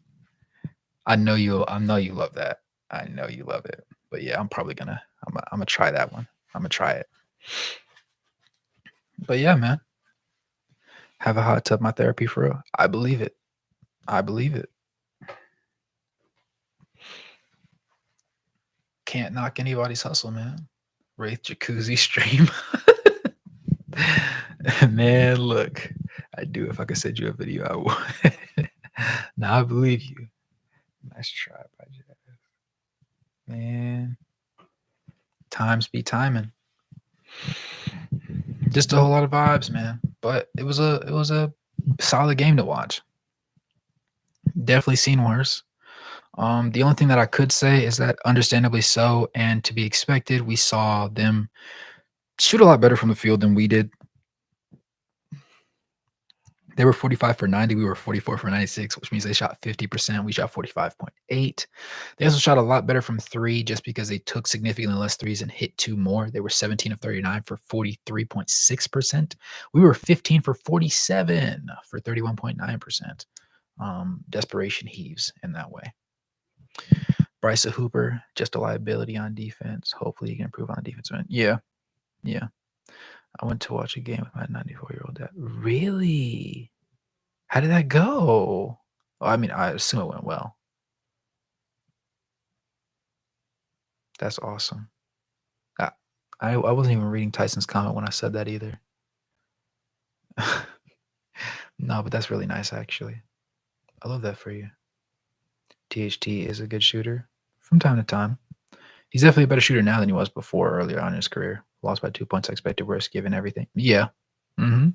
I know you love that. I know you love it. But yeah, I'm gonna try that one. I'm gonna try it. But yeah, man. Have a hot tub, my therapy for real. I believe it. I believe it. Can't knock anybody's hustle, man. Wraith Jacuzzi stream. Man, look. I do. If I could send you a video, I would. Now I believe you. Nice try, Project. Man. Times be timing. Just a whole lot of vibes, man. But it was a solid game to watch. Definitely seen worse. The only thing that I could say is that understandably so, and to be expected, we saw them shoot a lot better from the field than we did. They were 45 for 90. We were 44 for 96, which means they shot 50%. We shot 45.8. They also shot a lot better from three just because they took significantly less threes and hit two more. They were 17 of 39 for 43.6%. We were 15 for 47 for 31.9%. Desperation heaves in that way. Bryce a Hooper, just a liability on defense. Hopefully he can improve on defense. Yeah. Yeah. I went to watch a game with my 94-year-old dad. Really? How did that go? Well, I mean, I assume it went well. That's awesome. I wasn't even reading Tyson's comment when I said that either. No, but that's really nice, actually. I love that for you. THT is a good shooter from time to time. He's definitely a better shooter now than he was before earlier on in his career. Lost by 2 points, I expected worse given everything. Yeah. Mhm.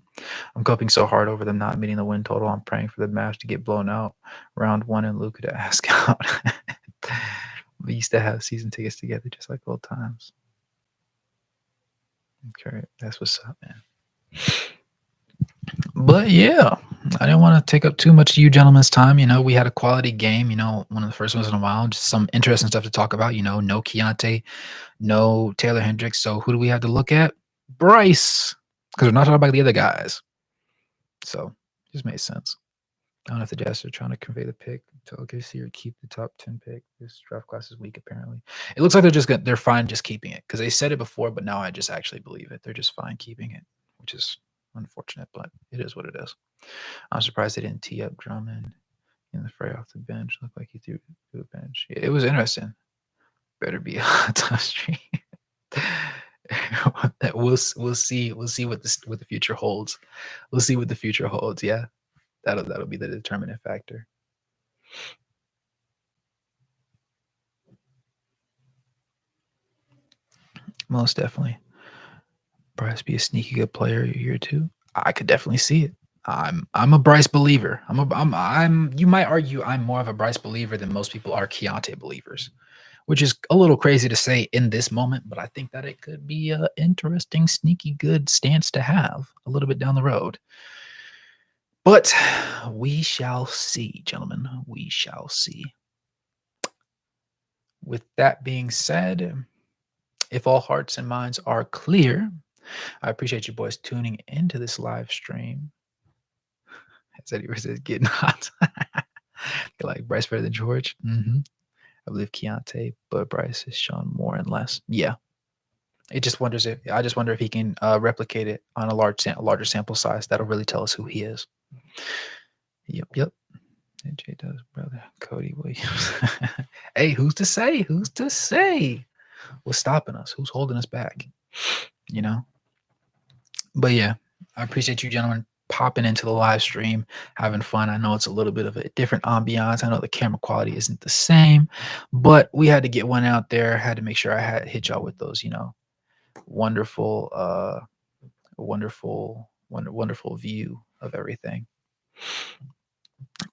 I'm coping so hard over them not meeting the win total. I'm praying for the Mavs to get blown out round 1 and Luka to ask out. We used to have season tickets together just like old times. Okay, that's what's up, man. But yeah, I didn't want to take up too much of you gentlemen's time. We had a quality game, one of the first ones in a while. Just some interesting stuff to talk about. No Keontae, no Taylor Hendricks. So who do we have to look at? Bryce. Because we're not talking about the other guys. So just made sense. I don't know if the Jazz are trying to convey the pick to OKC or keep the top 10 pick. This draft class is weak, apparently. It looks like they're fine just keeping it because they said it before, but now I just actually believe it. They're just fine keeping it, which is unfortunate, but it is what it is. I'm surprised they didn't tee up Drummond in the fray off the bench. Looked like he threw to the bench. Yeah, it was interesting. Better be a tough stream. We'll see what the future holds. We'll see what the future holds. Yeah, that'll be the determinant factor. Most definitely. Bryce be a sneaky good player year two. I could definitely see it. I'm a Bryce believer. I'm you might argue I'm more of a Bryce believer than most people are Keontae believers, which is a little crazy to say in this moment, but I think that it could be a interesting, sneaky good stance to have a little bit down the road. But we shall see, gentlemen. We shall see. With that being said, if all hearts and minds are clear, I appreciate you boys tuning into this live stream. As Eddie says, getting hot. You like Bryce better than George? I believe Keontae, but Bryce has shown more and less. Yeah. I just wonder if he can replicate it on a larger sample size. That'll really tell us who he is. Yep. AJ does, brother. Cody Williams. Hey, who's to say? Who's to say? What's stopping us? Who's holding us back? You know? But yeah, I appreciate you gentlemen popping into the live stream, having fun. I know it's a little bit of a different ambiance. I know the camera quality isn't the same, but we had to get one out there. Had to make sure I had hit y'all with those, wonderful, wonderful view of everything.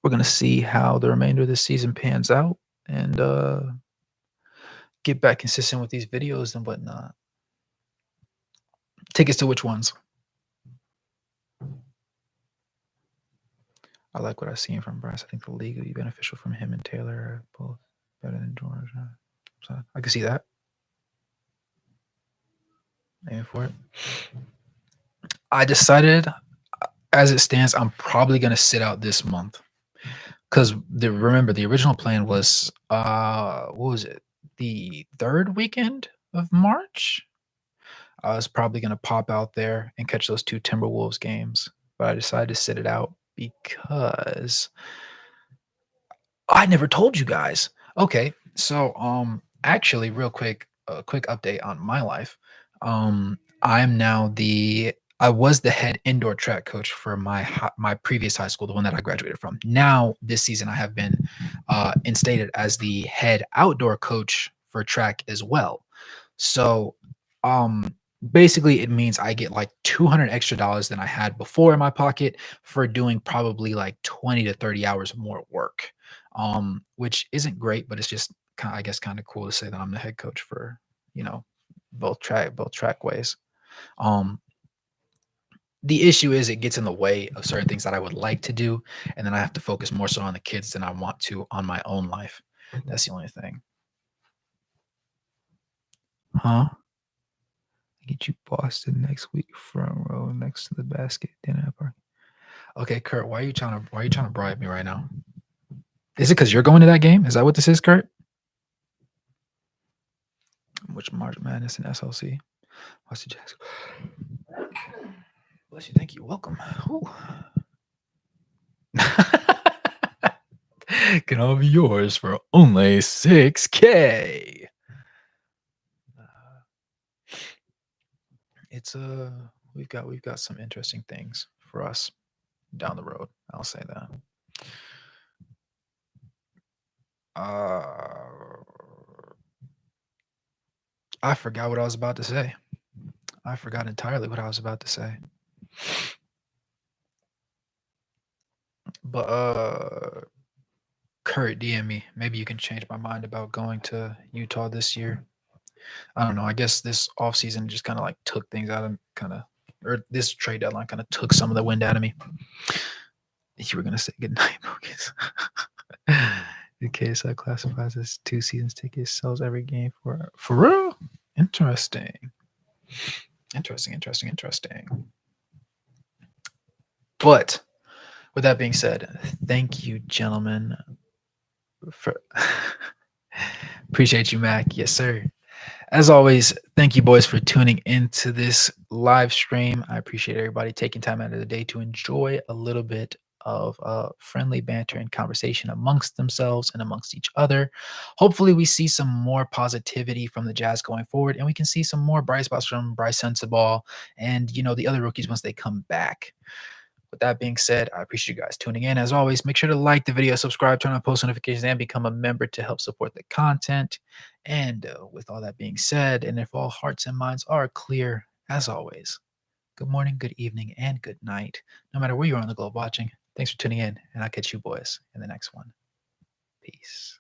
We're gonna see how the remainder of the season pans out and get back consistent with these videos and whatnot. Take us to which ones? I like what I've seen from Bryce. I think the league would be beneficial from him and Taylor are both better than George. So I can see that. Aiming for it. I decided, as it stands, I'm probably gonna sit out this month because remember the original plan was what was it? The third weekend of March. I was probably gonna pop out there and catch those two Timberwolves games, but I decided to sit it out because I never told you guys. Okay, so actually real quick, a quick update on my life. I'm now I was the head indoor track coach for my previous high school, the one that I graduated from. Now this season I have been instated as the head outdoor coach for track as well. So um basically it means I get like 200 extra dollars than I had before in my pocket for doing probably like 20 to 30 hours more work, which isn't great, but it's just I guess kind of cool to say that I'm the head coach for you know both track ways. Um, the issue is it gets in the way of certain things that I would like to do, and then I have to focus more so on the kids than I want to on my own life. That's the only thing. Huh? Get you Boston next week, front row next to the basket dinner party. Okay, Kurt, why are you trying to bribe me right now? Is it because you're going to that game? Is that what this is, Kurt? Which March Madness and SLC? What's the Jackson? Bless you. Thank you. Welcome. Can all be yours for only 6K. It's we've got some interesting things for us down the road. I'll say that. Uh, I forgot what I was about to say. I forgot entirely what I was about to say. But Kurt DM me. Maybe you can change my mind about going to Utah this year. I don't know. I guess this offseason just kind of like took things out of kind of, or this trade deadline kind of took some of the wind out of me. You were gonna say good night, Marcus. The KSI classifies as 2 seasons tickets, sells every game for real. Interesting. Interesting. But with that being said, thank you, gentlemen, for appreciate you, Mac. Yes, sir. As always, thank you, boys, for tuning into this live stream. I appreciate everybody taking time out of the day to enjoy a little bit of friendly banter and conversation amongst themselves and amongst each other. Hopefully, we see some more positivity from the Jazz going forward, and we can see some more bright spots from Bryce Sensabaugh and the other rookies once they come back. With that being said, I appreciate you guys tuning in. As always, make sure to like the video, subscribe, turn on post notifications, and become a member to help support the content. And with all that being said, and if all hearts and minds are clear, as always, good morning, good evening, and good night. No matter where you are on the globe watching, thanks for tuning in, and I'll catch you boys in the next one. Peace.